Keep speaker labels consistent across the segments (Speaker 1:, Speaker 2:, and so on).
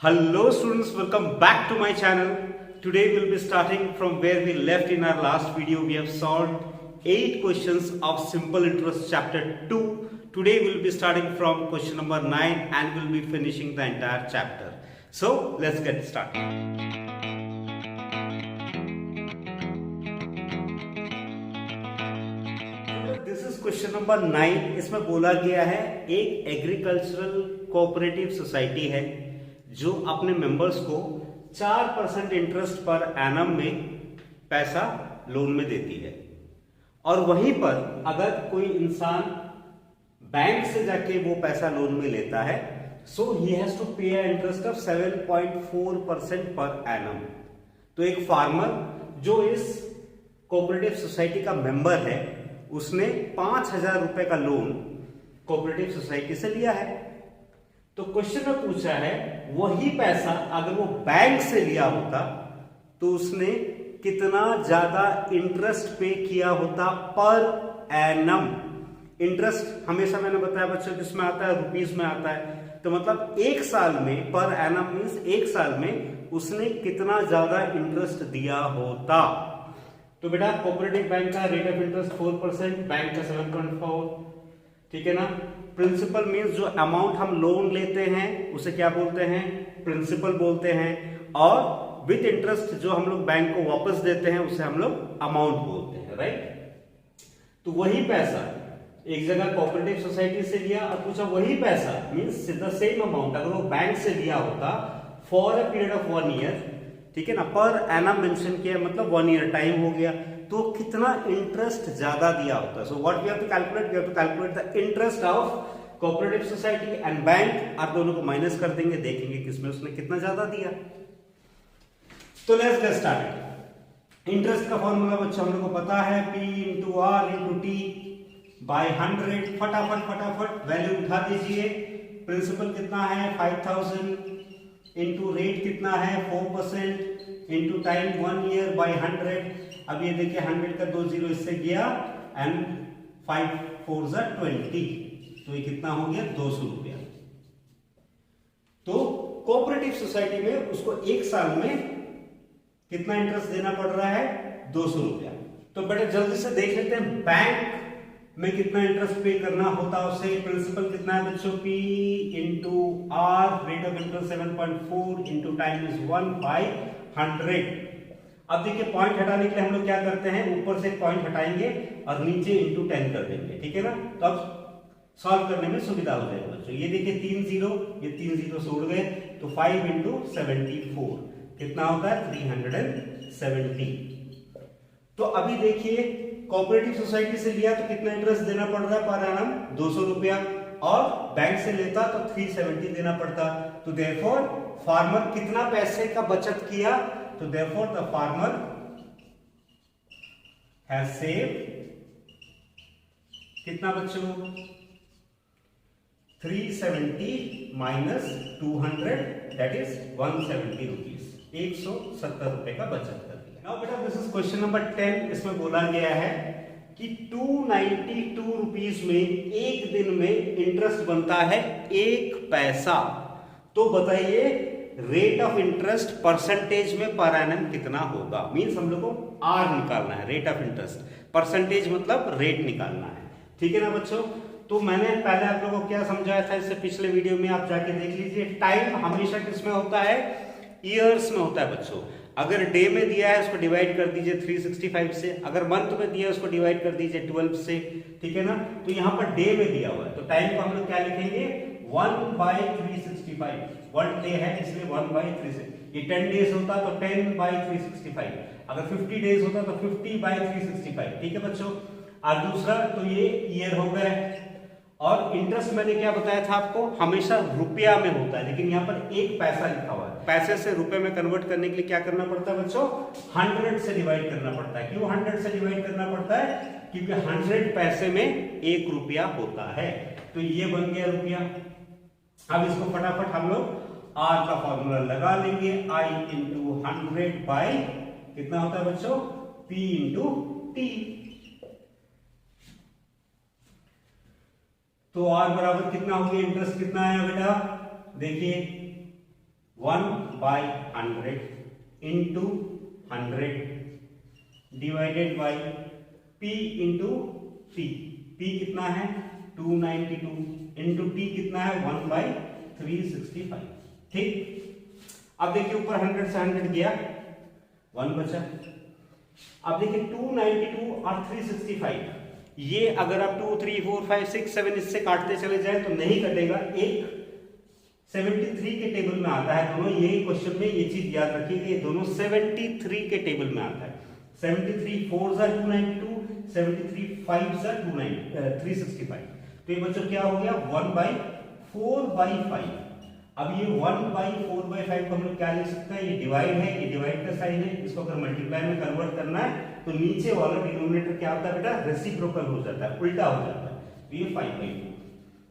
Speaker 1: Hello students, welcome back to my channel. Today we'll be starting from where we left in our last video. We have solved 8 questions of simple interest chapter 2. Today we'll be starting from question number 9 and we'll be finishing the entire chapter. So let's get started. This is question number 9. इसमें बोला गया है एक agricultural cooperative society है जो अपने members को 4% interest per annum में पैसा लोन में देती है और वहीं पर अगर कोई इंसान बैंक से जाके वो पैसा लोन में लेता है सो ही हैज टू पे इंटरेस्ट ऑफ 7.4% पर एनम। तो एक फार्मर जो इस कोऑपरेटिव सोसाइटी का मेंबर है उसने 5,000 रुपए का लोन कोऑपरेटिव सोसाइटी से लिया है। तो क्वेश्चन में पूछा है वही पैसा अगर वो बैंक से लिया होता तो उसने कितना ज्यादा इंटरेस्ट पे किया होता पर एनम। इंटरेस्ट हमेशा मैंने बताया बच्चों किसमें आता है, रुपीस में आता है। तो मतलब एक साल में पर एनम मींस एक साल में उसने कितना ज्यादा इंटरेस्ट दिया होता। तो बेटा कोऑपरेटिव बैंक का रेट ऑफ इंटरेस्ट 4%, बैंक का 7.4, ठीक है ना। प्रिंसिपल मींस जो अमाउंट हम लोन लेते हैं उसे क्या बोलते हैं, प्रिंसिपल बोलते हैं, और विथ इंटरेस्ट जो हम लोग बैंक को वापस देते हैं उसे हम लोग अमाउंट बोलते हैं, राइट। तो वही पैसा एक जगह कोऑपरेटिव सोसाइटी से लिया और पूछा वही पैसा मींस द सेम अमाउंट अगर वो बैंक से लिया होता for a period of 1 year, ठीक है ना, पर एनम मेंशन किया मतलब 1 ईयर टाइम हो गया, तो कितना इंटरेस्ट ज्यादा दिया होता है। So what we have to calculate, we have to calculate the interest of cooperative society and bank. आप दोनों को माइनस कर देंगे, देखेंगे किसमें उसने कितना ज्यादा दिया। तो लेट्स गेट स्टार्टेड। इंटरेस्ट का फॉर्मूला बच्चों हम लोग को पता है, P into R into T by 100। फटाफट वैल्यू उठा दीजिए। प्रिंसिपल कितना है 5,000 इंटू रेट कितना है 4% इंटू टाइम 1 ईयर बाई 100। अब ये देखिए 100 का 2 जीरो इससे गया एंड 5 4 20, तो ये कितना हो गया 200 रुपया। तो कोऑपरेटिव सोसाइटी में उसको एक साल में कितना इंटरेस्ट देना पड़ रहा है 200 रुपया। तो बेटा जल्दी से देख लेते हैं बैंक में कितना इंटरेस्ट पे करना होता है उसे। प्रिंसिपल कितना है बच्चों P into R, rate of interest 7.4 into time is 1/100। अब देखिए पॉइंट हटाने के लिए हम लोग क्या करते हैं, ऊपर से पॉइंट हटाएंगे और नीचे इंटू 10 कर देंगे, ठीक है ना। तो अब सॉल्व करने में सुविधा हो जाएगा बच्चों। ये देखिए 3 जीरो, ये 3 जीरो से उड़ गए, तो 5 इंटू 74 कितना होता है 370। तो अभी देखिए कोऑपरेटिव सोसाइटी से लिया तो कितना इंटरेस्ट देना पड़ रहा है पर एनम 200 रुपया, और बैंक से लेता तो 370 देना पड़ता। तो देयरफॉर फार्मर कितना पैसे का बचत किया, तो therefore the farmer has saved कितना बच्चों 370 माइनस 200 दैट इज 170 रुपीज, 170 रुपए का बचत कर दिया। नाउ बेटा दिस इज क्वेश्चन नंबर 10। इसमें बोला गया है कि 292 रुपीज में एक दिन में इंटरेस्ट बनता है 1 पैसा। तो बताइए रेट ऑफ इंटरेस्ट परसेंटेज में पर एनम कितना होगा। मींस हम लोग को आर निकालना है, रेट ऑफ इंटरेस्ट, परसेंटेज मतलब रेट निकालना है, ठीक है ना बच्चों। तो मैंने पहले आप लोगों को क्या समझाया था इससे पिछले वीडियो में, आप जाके देख लीजिए। टाइम हमेशा किसमें होता है, ईयर्स में होता है बच्चों। अगर डे में दिया है उसको डिवाइड कर दीजिए 365 से, अगर मंथ में दिया है उसको डिवाइड कर दीजिए 12 से, ठीक है ना। तो यहाँ पर डे में दिया हुआ है तो टाइम को हम लोग क्या लिखेंगे 1/365। 1 डे है इसलिए 1/365। ये 10 डेज होता तो 10/365, अगर 50 डेज होता तो 50/365, ठीक है बच्चों। और दूसरा तो ये ईयर हो गए। और इंटरेस्ट मैंने क्या बताया था आपको, हमेशा रुपया में होता है, लेकिन यहाँ पर 1 पैसा लिखा हुआ है। पैसे से रुपए में कन्वर्ट करने के लिए क्या करना पड़ता है बच्चों, 100 से डिवाइड करना पड़ता है। क्यों 100 से डिवाइड करना पड़ता है, क्योंकि 100 पैसे में 1 रुपया होता है। तो ये बन गया रुपया। अब इसको फटाफट हम लोग आर का फॉर्मूला लगा लेंगे, I इंटू 100 बाई कितना होता है बच्चों P इंटू टी। तो आर बराबर कितना हो गया, इंटरेस्ट कितना आया बेटा, देखिए 1/100 into 100 divided by P into T। P कितना है 292 इंटू T कितना है 1/365। ठीक, अब देखिए ऊपर 100 से 100 गया 1 बचा। अब देखिए 292 और 365, ये अगर आप 2 3 4 5 6 7 इससे काटते चले जाए तो नहीं कटेगा। एक 73 के टेबल में आता है दोनों, यही क्वेश्चन में ये चीज याद रखिए कि दोनों 73 के टेबल में आता है। 73 4 जा 292, 73 5 जा 365। तो ये बच्चों क्या हो गया 1/4/5। अब ये 1/4/5 को हम लोग क्या लिख सकते हैं, ये डिवाइड है, ये डिवाइड का साइन है, इसको अगर मल्टीप्लाई में कन्वर्ट करना है तो नीचे वाला डिनोमिनेटर क्या होता है बेटा, रेसिप्रोकल हो जाता है, उल्टा हो जाता है। तो ये 5/4,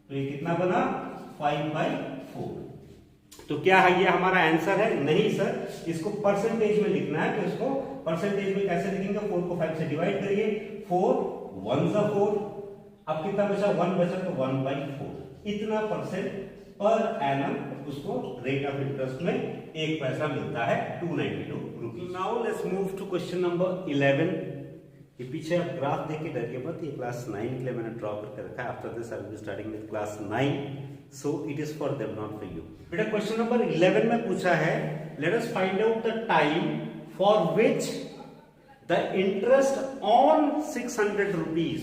Speaker 1: तो ये कितना बना 5/4। तो क्या है ये हमारा आंसर है? नहीं सर, इसको परसेंटेज में लिखना है। तो इसको परसेंटेज में कैसे लिखेंगे, 4 को 5 से डिवाइड करिए, 4 1 जा 4, अब कितना बचा 1 बचा तो 1/4। इतना परसेंट पर एनम उसको रेट ऑफ इंटरेस्ट में 1 पैसा मिलता है 292 rupees. Now let's move to question number 11। ये पीछे आप ग्राफ देख के डरिए मत, ये क्लास 9 के लिए मैंने ड्रॉ करके रखा है। After this I will be starting with class 9, so it is for them not for you. बेटा क्वेश्चन नंबर 11 में पूछा है, let us find out the time for which the interest on 600 rupees.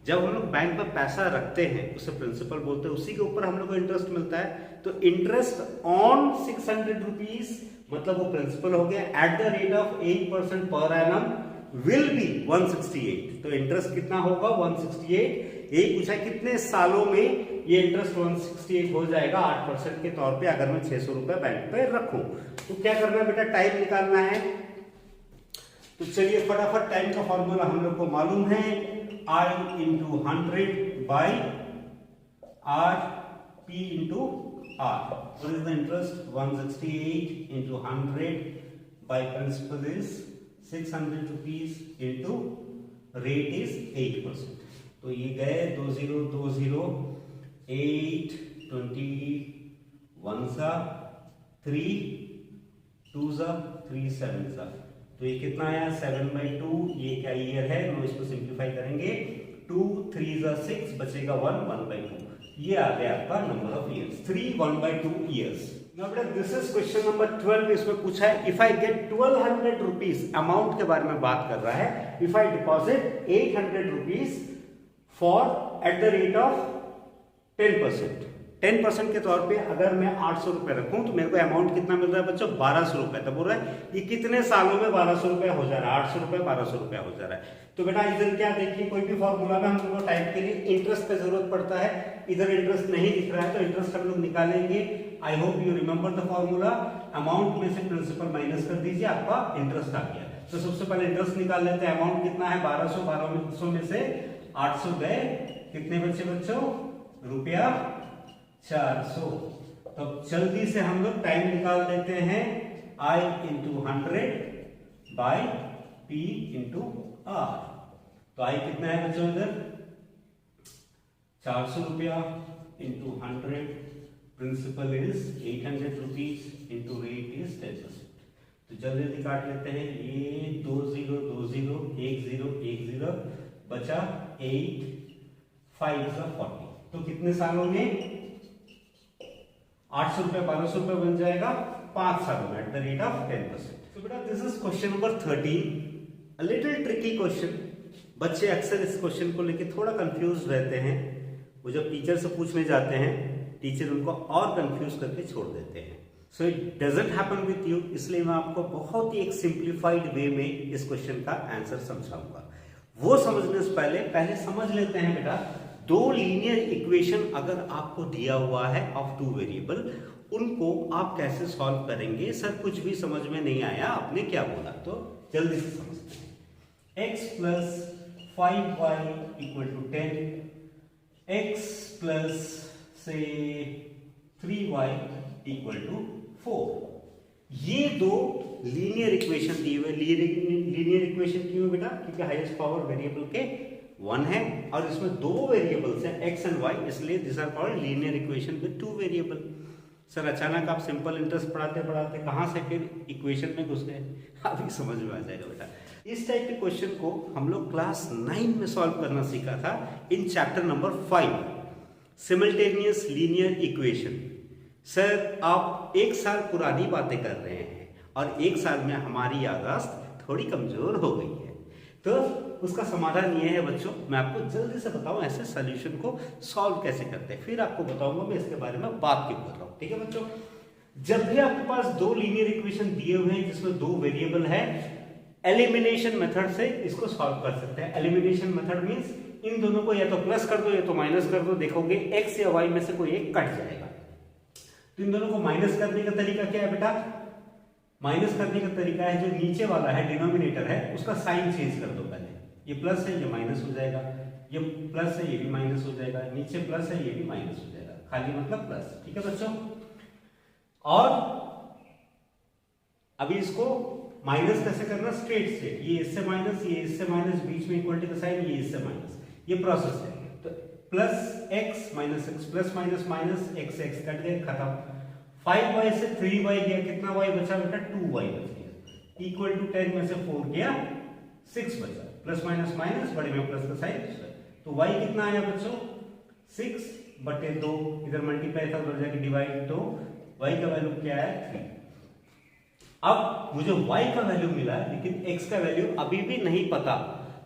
Speaker 1: जब हम लोग बैंक में पैसा रखते हैं उसे प्रिंसिपल बोलते हैं, उसी के ऊपर हम लोग को इंटरेस्ट मिलता है। तो इंटरेस्ट ऑन 600 रुपीज मतलब वो प्रिंसिपल हो गया, at the rate of 8% per annum will be 168। तो इंटरेस्ट कितना होगा 168। यही पूछा कितने सालों में ये इंटरेस्ट 168 हो जाएगा 8% के तौर पे अगर मैं 600 रुपए बैंक पे रखूं। तो क्या करना है बेटा, टाइम निकालना है। तो चलिए फटाफट, टाइम का फॉर्मूला हम लोग को मालूम है, I into 100 by RP into R. What is the interest? 168 into 100 by principal is 600 rupees into rate is 8%. तो ये गए 20 20 8 21 सा 3 2 सा 3 7 सा, तो ये कितना आया 7/2। ये क्या ईयर है, हम इसको सिंप्लीफाई करेंगे, 2 3 जा 6 बचेगा 1 1/2। ये आ गया आपका number of years, 3 1/2 years. Now बेटा दिस इज क्वेश्चन नंबर 12। इसमें पूछा है if I get 1200 rupees, amount के बारे में बात कर रहा है। If I deposit 800 rupees for at the rate of 10% के तौर पे अगर मैं 800 रुपए रखूं तो मेरे को अमाउंट कितना मिल रहा है बच्चों 1200 रुपए। तो बोल रहा है ये कितने सालों में 1200 रुपए हो जा रहा है, 800 रुपए 1200 रुपए हो जा रहा है। तो बेटा इधर क्या देखिए, कोई भी फॉर्मूला में हम लोग को टाइप के लिए इंटरेस्ट का जरूरत पड़ता है। इधर इंटरेस्ट नहीं दिख रहा है तो इंटरेस्ट हम लोग निकालेंगे। I hope you remember the formula. Amount में से प्रिंसिपल माइनस कर दीजिए, आपका इंटरेस्ट आ गया। तो सबसे पहले इंटरेस्ट निकाल लेते हैं। अमाउंट कितना है 1200 में से 800 गए, कितने बच्चे बच्चों रुपया 400। तो जल्दी से हम लोग टाइम निकाल देते हैं, I into 100 by P into R। तो I कितना है बच्चों इधर 400 रुपया into 100, principal is 800 rupees into rate is 10%। तो जल्दी काट लेते हैं, ये 2 0 2 0 1 0 1 0 बचा 8 5 40। तो कितने सालों में 800 रुपए 1200 रुपए बन जाएगा 5 सालों में एट द रेट ऑफ 10%। तो बेटा this is question number 13, a little tricky question. बच्चे अक्सर इस क्वेश्चन को लेके थोड़ा कंफ्यूज रहते हैं। वो जब टीचर से पूछने जाते हैं टीचर उनको और कंफ्यूज करके छोड़ देते हैं। So it doesn't happen with you, इसलिए मैं आपको बहुत ही एक सिंप्लीफाइड वे में इस क्वेश्चन का आंसर समझाऊंगा। वो समझने से पहले समझ लेते हैं बेटा, दो लीनियर इक्वेशन अगर आपको दिया हुआ है ऑफ 2 वेरिएबल, उनको आप कैसे सॉल्व करेंगे। सर कुछ भी समझ में नहीं आया, आपने क्या बोला, तो जल्दी से समझते हैं। x plus 5y equal to 10, x plus से 3y इक्वल टू 4। ये दो लीनियर इक्वेशन दी हुई। लीनियर इक्वेशन क्यों बेटा, क्योंकि हाईएस्ट पावर वेरिएबल के 1 है और इसमें 2 वेरिएबल्स हैं x एंड y, इसलिए this are called linear equation with 2 variable. Sir अचानक आप सिंपल इंटरेस्ट पढ़ाते पढ़ाते कहाँ से फिर इक्वेशन में घुस गए, अभी समझ में आ जाएगा बेटा। इस टाइप के क्वेश्चन को हम लोग क्लास 9 में सॉल्व करना सीखा था in chapter number 5 simultaneous linear equation. Sir आप एक साल पुरानी बातें कर रहे हैं और एक साल में हमारी याददाश्त थोड़ी कमजोर हो गई है, तो उसका समाधान ये है बच्चों, मैं आपको जल्दी से बताऊं ऐसे सॉल्यूशन को सॉल्व कैसे करते हैं, फिर आपको बताऊंगा मैं इसके बारे में बात क्यों कर रहा हूं। ठीक है बच्चों, जब भी आपके पास दो लीनियर इक्वेशन दिए हुए हैं जिसमें दो वेरिएबल है, एलिमिनेशन मेथड से इसको सॉल्व कर सकते हैं। एलिमिनेशन मेथड मींस इन दोनों को या तो प्लस कर दो या तो माइनस कर दो, देखोगे एक्स या वाई में से कोई एक कट जाएगा। तो इन दोनों को माइनस करने का तरीका क्या है बेटा, माइनस करने का तरीका है जो नीचे वाला है डिनोमिनेटर है उसका साइन चेंज कर दो। पहले ये प्लस है ये माइनस हो जाएगा, ये प्लस है ये भी माइनस हो जाएगा, नीचे प्लस है ये भी माइनस हो जाएगा, खाली मतलब प्लस। ठीक है बच्चों, और अभी इसको माइनस कैसे करना, स्ट्रेट से ये इससे माइनस ये इससे माइनस, बीच में इक्वलिटी का साइन ये इससे माइनस, ये प्रोसेस है। तो plus x minus x plus minus minus x x cut गए, खत्म। 5y से 3y गया, कितना y बचा बेटा 2y बच गया, इक्वल टू 10 में से 4 गया 6 बचा, प्लस माइनस माइनस, बड़े में प्लस का साइन, तो y कितना आया बच्चों 6/2, इधर मल्टीप्लाई था उधर जाके डिवाइड, तो y का वैल्यू क्या है 3। अब मुझे y का वैल्यू मिला लेकिन x का वैल्यू अभी भी नहीं पता,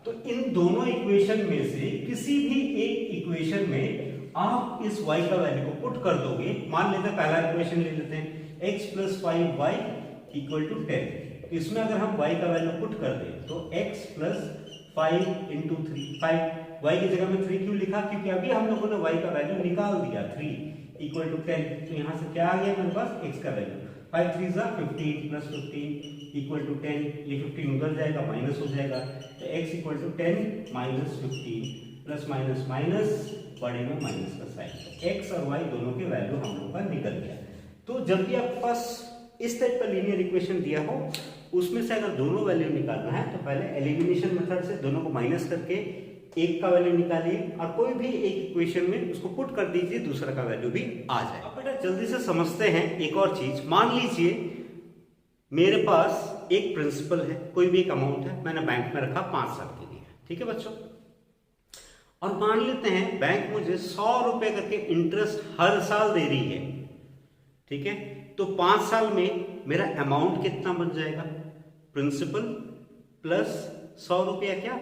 Speaker 1: तो इन दोनों इक्वेशन में से किसी भी एक इक्वेशन में आप इस y का वैल्यू को पुट कर दोगे। मान लेते हैं पहला इक्वेशन ले लेते हैं x + 5y = 10, तो इसमें अगर हम y का वैल्यू पुट कर दें तो x + 5 × 3, 5 y की जगह में 3 क्यों लिखा, क्योंकि अभी हम लोगों ने y का वैल्यू निकाल दिया 3 = 10, तो यहां से क्या आ गया मेरे पास x का वैल्यू 5 3 = 15 + 15 = 10, ये 15 उधर जाएगा माइनस हो जाएगा, तो x = 10 - 15 प्लस माइनस माइनस, बड़े में माइनस का साइन, x और y दोनों के वैल्यू हम लोग का निकल गया। तो जब भी आपके पास इस टाइप का लीनियर इक्वेशन दिया हो उसमें से अगर दोनों वैल्यू निकालना है तो पहले एलिमिनेशन मेथड से दोनों को माइनस करके एक का वैल्यू निकालिए और कोई भी एक इक्वेशन में उसको पुट कर दीजिए, दूसरा का वैल्यू भी आ जाए। अब बेटा जल्दी से समझते हैं एक और चीज। मान लीजिए मेरे पास एक प्रिंसिपल है, कोई भी एक अमाउंट है, मैंने बैंक में रखा 5 साल के लिए, ठीक है बच्चों, और मान लेते हैं बैंक मुझे 100 रुपए करके इंटरेस्ट हर साल दे रही है, ठीक है, तो 5 साल में मेरा अमाउंट कितना बन जाएगा, प्रिंसिपल प्लस 100 रुपया, क्या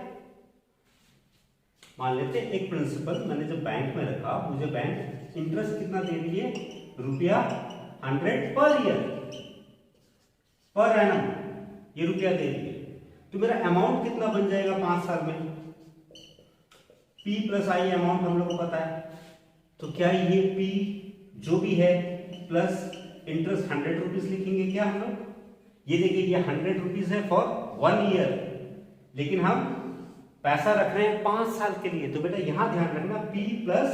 Speaker 1: मान लेते हैं एक प्रिंसिपल मैंने जब बैंक में रखा, मुझे बैंक इंटरेस्ट कितना दे रही है, ₹100 पर ईयर, पर एनम, ये रुपया दे रही है, तो मेरा अमाउंट कितना बन जाएगा 5 साल में, P + I अमाउंट हम लोग को पता है, तो क्या ये P जो भी है प्लस इंटरेस्ट 100 रुपीज लिखेंगे क्या हम लोग, ये देखिए ये 100 रुपीज है फॉर 1 ईयर, लेकिन हम पैसा रख रहे हैं 5 साल के लिए, तो बेटा यहां ध्यान रखना P प्लस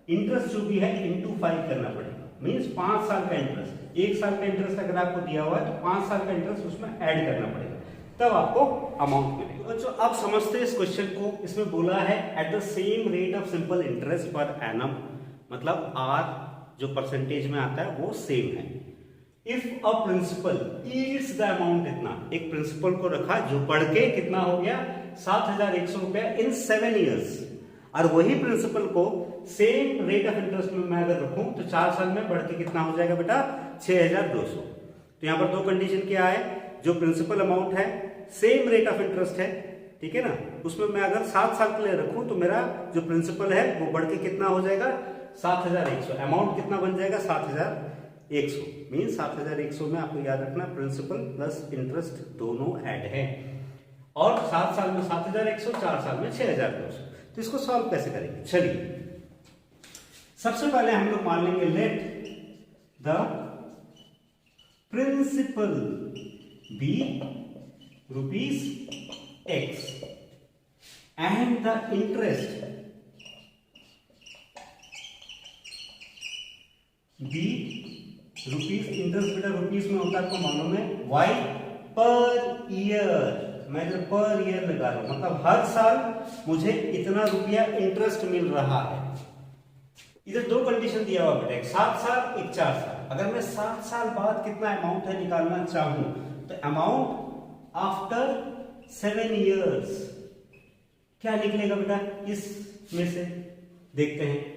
Speaker 1: इंटरेस्ट जो भी है × 5 करना पड़ेगा, मींस 5 साल का इंटरेस्ट, 1 साल का इंटरेस्ट अगर आपको दिया हुआ है तो 5 साल का इंटरेस्ट उसमें ऐड करना पड़ेगा, तब आपको अमाउंट मिलेगा। बच्चों अब समझते हैं इस क्वेश्चन को। इसमें बोला है at the same rate of simple interest per annum, मतलब R जो परसेंटेज में आता है वो सेम है। If a principal yields the amount, इतना एक प्रिंसिपल को रखा जो बढ़ के कितना हो गया 7,100 रुपया इन 7 ईयर्स, और वही प्रिंसिपल को सेम रेट ऑफ इंटरेस्ट में मैं अगर रखूं तो 4 साल में बढ़ के कितना हो जाएगा बेटा 6,200। तो यहां पर दो कंडीशन क्या है, जो प्रिंसिपल अमाउंट है सेम रेट ऑफ इंटरेस्ट है, ठीक है ना, उसमें मैं अगर 7 साल के लिए रखूं तो मेरा जो प्रिंसिपल है वो बढ़ के कितना हो जाएगा 7,100, अमाउंट कितना बन जाएगा 7,100, मीन 7,100 में आपको याद रखना प्रिंसिपल प्लस इंटरेस्ट दोनों ऐड है, और 7 साल में 7,100, 4 साल में 6,200। तो इसको सॉल्व कैसे करेंगे, चलिए सबसे पहले हम लोग मान लेंगे let the principal be ₹X and the interest B rupees, interest बेटा रुपीस में होता है आपको मालूम है, Y पर ईयर, मैं जब पर ईयर लगा रहा हूं मतलब हर साल मुझे इतना रुपया इंटरेस्ट मिल रहा है। इधर दो कंडीशन दिया हुआ बेटा, एक 7 साल एक 4 साल, अगर मैं 7 साल बाद कितना अमाउंट है निकालना चाहूं तो अमाउंट आफ्टर 7 इयर्स क्या निकलेगा बेटा, इसमें से देखते हैं।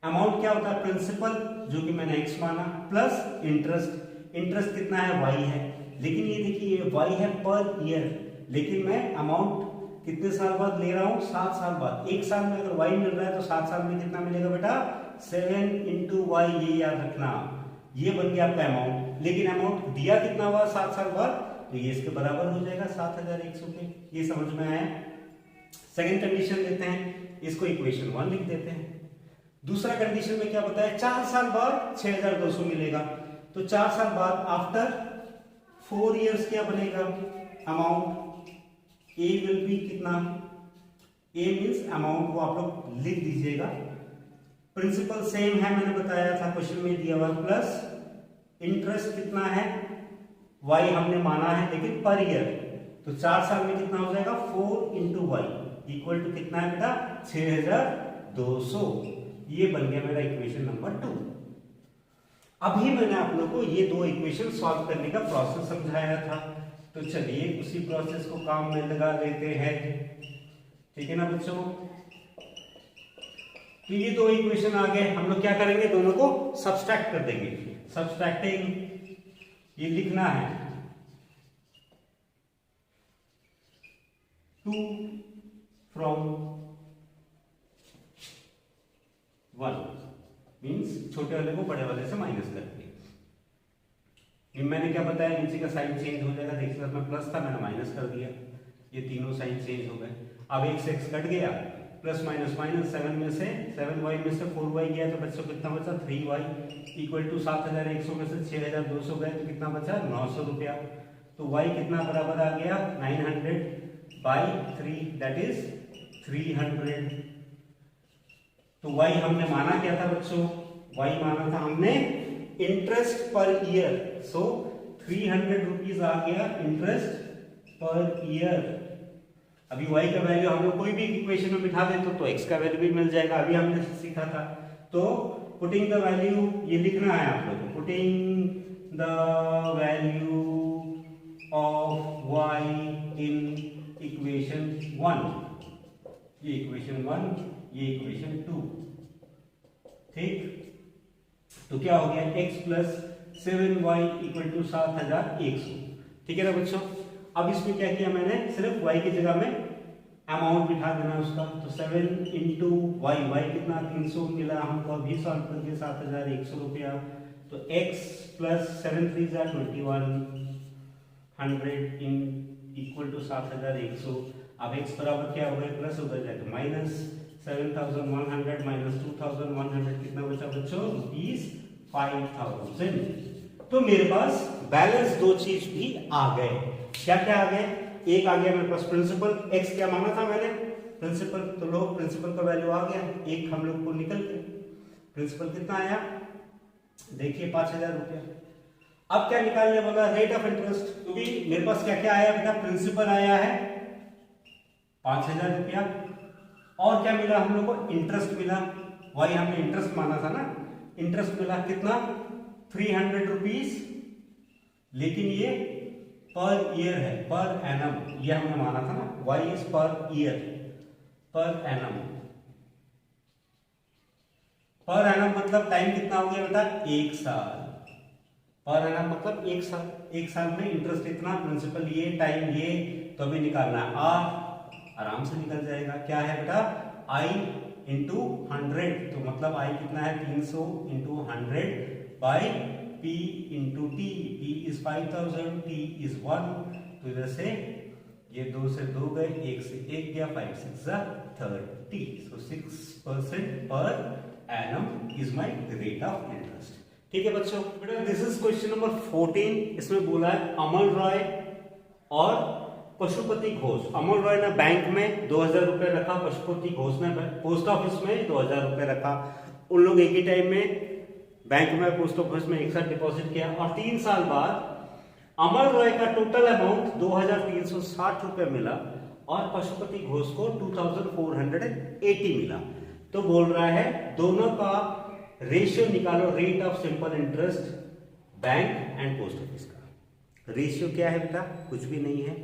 Speaker 1: अमाउंट क्या होता है, प्रिंसिपल जो कि मैंने x माना प्लस इंटरेस्ट। इंटरेस्ट कितना है, y है, लेकिन ये देखिए y है पर ईयर, लेकिन मैं अमाउंट कितने साल बाद ले रहा हूं, 7 साल बाद। एक साल में अगर y मिल रहा है तो 7 साल में कितना मिलेगा बेटा, 7 into y, ये याद रखना। ये बन गया आपका अमाउंट, लेकिन अमाउंट दिया कितना हुआ 7 साल बाद, तो ये इसके बराबर हो जाएगा 7100 के। ये समझ में आया। सेकंड कंडीशन लेते हैं, इसको इक्वेशन 1 लिख देते हैं। दूसरा कंडीशन में क्या बताया, 4 साल बाद 6200 मिलेगा, तो 4 साल बाद आफ्टर 4 इयर्स क्या बनेगा, अमाउंट ए विल बी कितना, ए मींस अमाउंट को आप लोग लिख दीजिएगा। प्रिंसिपल सेम है, मैंने बताया था क्वेश्चन में दिया हुआ, प्लस इंटरेस्ट कितना है, y हमने माना है लेकिन पर ईयर, तो 4 साल में कितना हो जाएगा, 4 into y इक्वल टू कितना है बेटा, 6200। ये बन गया मेरा इक्वेशन नंबर 2। अभी मैंने आप लोगों को ये दो इक्वेशन सॉल्व करने का प्रोसेस समझाया था, तो चलिए उसी प्रोसेस को काम में लगा लेते हैं। ठीक है ना बच्चों, तो ये दो इक्वेशन आ गए, हम लोग क्या करेंगे, दोनों को सब्सट्रैक्ट कर देंगे। सब्सट्रैक्टिंग ये लिखना है 2 from 1 मीन्स छोटे वाले को बड़े वाले से माइनस करके। मैंने क्या बताया, नीचे का साइन चेंज हो जाएगा, देखिए साथ में प्लस था मैंने माइनस कर दिया, ये तीनों साइन चेंज हो गए। अब एक से x कट गया, प्लस माइनस माइनस, 7 में से 7y में से 4y गया, तो बच्चों कितना बचा, 3y इक्वल टू 7100 में से 6200 गए, तो कितना बचा, 900 रुपया। तो y कितना बराबर आ गया, 900/3 दैट इज 300। तो y हमने माना क्या था बच्चों, y माना था हमने इंटरेस्ट पर ईयर, सो 300 रुपीज आ गया इंटरेस्ट पर ईयर। अभी y का वैल्यू हम लोग कोई भी इक्वेशन में बिठा देते तो x का वैल्यू भी मिल जाएगा, अभी हमने सीखा था। तो पुटिंग द वैल्यू ये लिखना है आप लोगों को, putting the value of y in equation 1, ये इक्वेशन 1, ये इक्वेशन 2। ठीक, तो क्या हो गया, x plus 7y equal to 7100। ठीक है ना बच्चों, अब इसमें क्या किया मैंने, सिर्फ y की जगह में अमाउंट बिठा देना उसका, तो 7 into y, y कितना 300 मिला हमको, अभी सॉल्व करके 7100 रुपया। तो x प्लस 7 3 जा 2100 इन इक्वल टू 7100। अब x बराबर क्या हो गया, प्लस उधर जाएगा माइनस 7100 माइनस 2100 कितना बचा बच्चों, ₹5000। तो मेरे पास बैलेंस दो चीज भी आ गए। क्या क्या आ गए, एक आ गया मेरे पास प्रिंसिपल, x क्या माना था मैंने, प्रिंसिपल, तो लो प्रिंसिपल का वैल्यू आ गया, एक हम लोग को निकल के प्रिंसिपल कितना आया, देखिए 5000 रुपया। अब क्या निकालने बोला, रेट ऑफ इंटरेस्ट, क्योंकि मेरे पास क्या क्या आया बेटा, प्रिंसिपल आया है 5000 रुपया, और क्या मिला हम लोग को, इंटरेस्ट मिला, वही हमने इंटरेस्ट माना था ना, इंटरेस्ट मिला कितना 300 रुपीज, लेकिन ये पर ईयर है, पर एनम, ये हमने माना था ना, y is per year, per annum. पर एनम मतलब टाइम कितना हो गया बेटा, 1 साल। पर एनम मतलब 1 साल, 1 साल में इंटरेस्ट इतना, प्रिंसिपल ये, टाइम ये, तो अभी निकालना है आराम से निकल जाएगा। क्या है बेटा, i इंटू 100, तो मतलब i कितना है 300 into 100 by p into T, p is 5000, t is 1, तो इधर से ये 2 से 2 गए, 1 से 1 गया, 5 6 30, so 6% per annum is my rate of interest. ठीक है बच्चों, बेटा दिस इज क्वेश्चन नंबर 14। इसमें बोला है अमल रॉय और पशुपति घोष। अमल रॉय ने बैंक में 2000 रुपए रखा, पशुपति घोष ने पोस्ट ऑफिस में 2000 रुपए रखा। उन लोग एक ही टाइम में बैंक में पोस्ट ऑफिस में एक साथ डिपॉजिट किया, और 3 साल बाद अमल रॉय का टोटल अमाउंट 2360 रुपए मिला और पशुपति घोष को 2480 मिला। तो बोल रहा है दोनों का रेशियो निकालो rate of simple interest bank and post office का। रेशियो क्या है बेटा, कुछ भी नहीं है,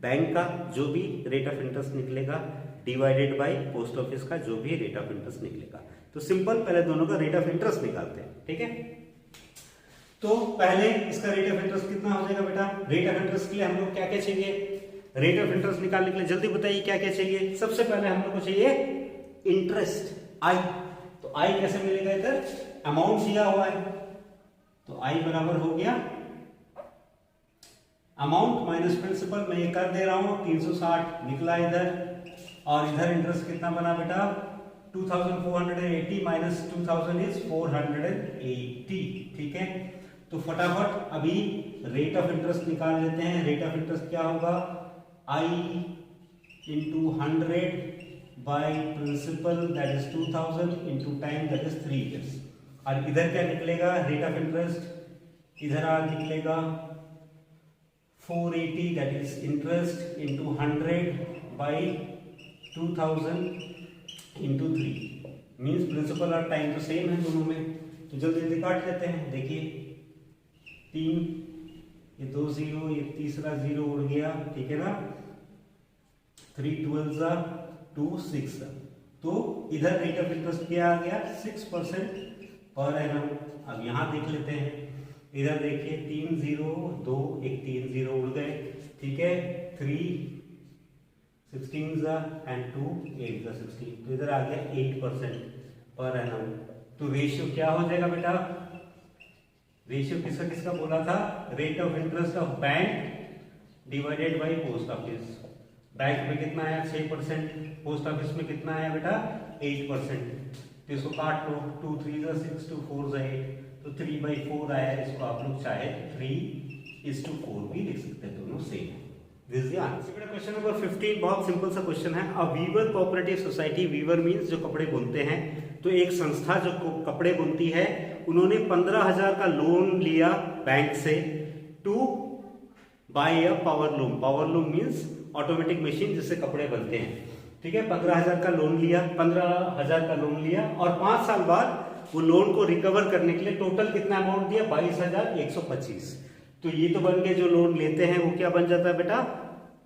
Speaker 1: बैंक का जो भी रेट ऑफ इंटरेस्ट निकलेगा डिवाइडेड बाय पोस्ट ऑफिस का जो भी रेट ऑफ इंटरेस्ट निकलेगा। तो सिंपल पहले दोनों का रेट ऑफ इंटरेस्ट निकालते हैं, ठीक है। तो पहले इसका रेट ऑफ इंटरेस्ट कितना हो जाएगा बेटा, रेट ऑफ इंटरेस्ट के लिए हम लोग क्या क्या चाहिए, रेट ऑफ इंटरेस्ट निकालने के लिए जल्दी बताइए क्या क्या चाहिए। सबसे पहले हम लोग को चाहिए इंटरेस्ट आई। तो आई कैसे मिलेगा, इधर अमाउंट दिया हुआ है, तो आई बराबर हो गया अमाउंट माइनस प्रिंसिपल। मैं ये कर दे रहा हूं 360 निकला इधर, और इधर इंटरेस्ट कितना बना बेटा 2480 माइनस 2000 इज 480, ठीक है। तो फटाफट अभी रेट ऑफ इंटरेस्ट निकाल लेते हैं। रेट ऑफ इंटरेस्ट क्या होगा, I into 100 by principal that is 2000 into time that is 3 years। और इधर क्या निकलेगा रेट ऑफ इंटरेस्ट, इधर आ निकलेगा 480 that is interest into 100 by 2000 into 3 means principal और टाइम तो सेम है दोनों में। तो जल्दी जल्दी काट लेते हैं। देखिए 3, ये 2 0, ये तीसरा 0 उड़ गया, ठीक है ना। 3 12 2 6। तो इधर रेट ऑफ इंटरेस्ट क्या आ गया 6% पर एनम। अब यहां देख लेते हैं, इधर देखिए 3 0 2 1 3 0 उड़ गए, ठीक है। 3 16 एंड 2 8 16, तो इधर आ गया 8% पर एनम। तो रेशियो क्या हो जाएगा बेटा, रेशियो किसका किसका बोला था, rate of interest of bank divided by post office. Bank में कितना आया 6%, पोस्ट ऑफिस में कितना आया बेटा 8%। तो इसको काट लो, 2 3 6 2 4 8, तो 3/4 आया। इसको आप लोग चाहे 3:4 भी लिख सकते हैं, दोनों सेम है। This is the answer. Question number 15 बहुत सिंपल सा क्वेश्चन है। A weaver cooperative society, weaver means जो कपड़े बुनते हैं, तो एक संस्था जो कपड़े बुनती है उन्होंने 15,000 का लोन लिया बैंक से to buy a power loom. Power loom means automatic machine जिससे कपड़े बनते हैं, ठीक है। 15,000 का लोन लिया, 15,000 का लोन लिया, और 5 साल बाद वो लोन को रिकवर करने के लिए टोटल कितना अमाउंट दिया 22,125। तो ये तो बन के जो लोन लेते हैं वो क्या बन जाता है बेटा,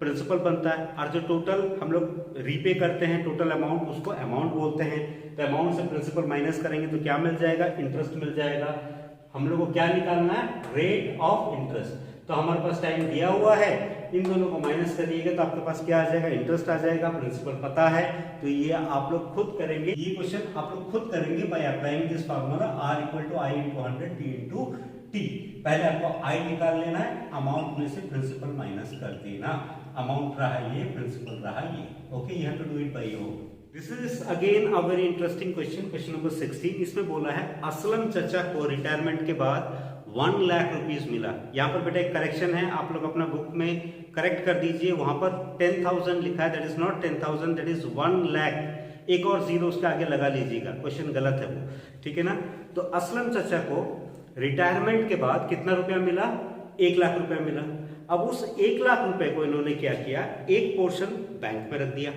Speaker 1: प्रिंसिपल बनता है। और जो टोटल हम लोग रीपे करते हैं टोटल अमाउंट, उसको अमाउंट बोलते हैं। तो अमाउंट से प्रिंसिपल माइनस करेंगे तो क्या मिल जाएगा, इंटरेस्ट मिल जाएगा। हम लोग को क्या निकालना है, रेट ऑफ इंटरेस्ट। तो हमारे पास टाइम दिया हुआ है, इन दोनों को माइनस करिएगा तो आपके पास क्या आ जाएगा, इंटरेस्ट आ जाएगा। प्रिंसिपल पता है, तो ये आप लोग खुद करेंगे। ये क्वेश्चन आप लोग खुद करेंगे by applying this formula R = I × 100 T × T। पहले आपको I निकाल लेना है, अमाउंट में से प्रिंसिपल माइनस कर देना। अमाउंट रहा ये, प्रिंसिपल रहा ये। Okay, you have to do it by your. This is again a very interesting question, question number 16। इसमें बोला है असलम चचा को रिटायरमेंट के बाद 1 लाख रुपीस मिला। यहाँ पर बेटा एक करेक्शन है, आप लोग अपना बुक में करेक्ट कर दीजिए। वहां पर 10,000 लिखा है, that is not 10,000, that is 1 lakh. एक और जीरो उसके आगे लगा लीजिएगा, क्वेश्चन गलत है वो, ठीक है ना। तो असलम चचा को रिटायरमेंट के बाद कितना रुपया मिला, 1 लाख रुपया मिला। अब उस 1 लाख रुपए को इन्होंने क्या किया, एक पोर्शन बैंक में रख दिया,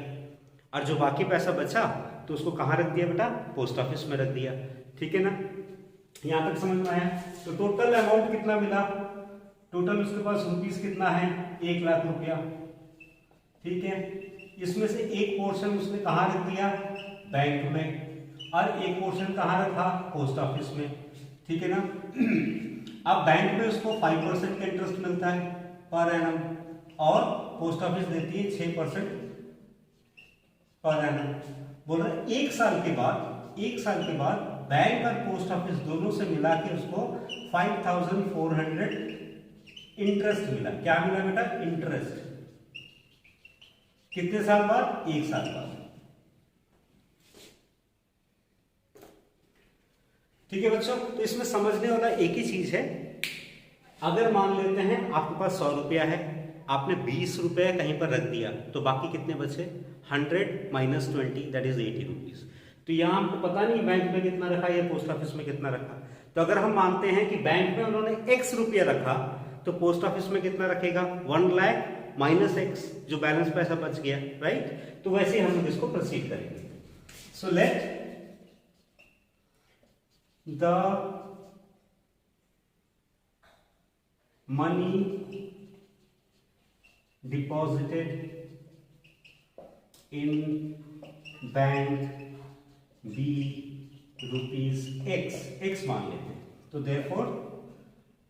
Speaker 1: और जो बाकी पैसा बचा तो उसको कहाँ रख दिया बेटा, पोस्ट ऑफिस में रख दिया, ठीक है ना। यहां तक समझ में आया। तो टोटल अमाउंट कितना मिला, टोटल उसके पास रुपीस कितना है 1 लाख रुपया, ठीक है। इसमें से एक पोर्शन उसने कहाँ रख दिया, बैंक में, और एक पोर्शन कहाँ रखा, पोस्ट ऑफिस में, ठीक है ना। अब बैंक में उसको 5% का इंटरेस्ट मिलता है पर एनम, और पोस्ट ऑफिस देती है 6% पर एनम। बोल रहे 1 साल के बाद बैंक और पोस्ट ऑफिस दोनों से मिला के उसको 5,400 इंटरेस्ट मिला। क्या मिला बेटा, इंटरेस्ट। कितने साल बाद, 1 साल बाद, ठीक है बच्चों। तो इसमें समझने वाला एक ही चीज है, अगर मान लेते हैं आपके पास 100 रुपया है, आपने 20 रुपये कहीं पर रख दिया, तो बाकी कितने बचे, 100 - 20 दैट इज 80 रुपीज। तो यहाँ हमको पता नहीं बैंक में कितना रखा या पोस्ट ऑफिस में कितना रखा। तो अगर हम मानते हैं कि बैंक में उन्होंने X रुपया रखा, तो पोस्ट ऑफिस में कितना रखेगा, 1 लाख माइनस X, जो बैलेंस पैसा बच गया, राइट। तो वैसे हम लोग इसको प्रोसीड करेंगे। So let the money deposited in bank be rupees x मान लेते हैं। तो therefore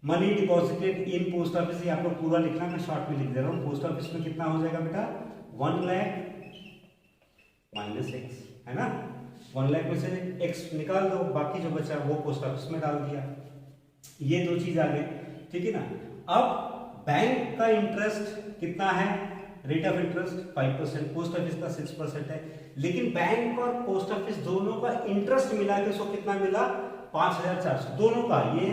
Speaker 1: money deposited in post office, ये आपको पूरा लिखना, मैं शॉर्ट में लिख दे रहा हूं। पोस्ट ऑफिस में कितना हो जाएगा बेटा, 1 लाख माइनस एक्स, है ना। 1 लाख में से एक्स निकाल दो, बाकी जो बचा वो पोस्ट ऑफिस में डाल दिया। ये दो चीज आ गई, ठीक है ना। अब बैंक का इंटरेस्ट कितना है, rate of interest 5%, post office का 6% है। लेकिन बैंक और पोस्ट ऑफिस दोनों का इंटरेस्ट मिला के उसको कितना मिला, 5400 दोनों का। ये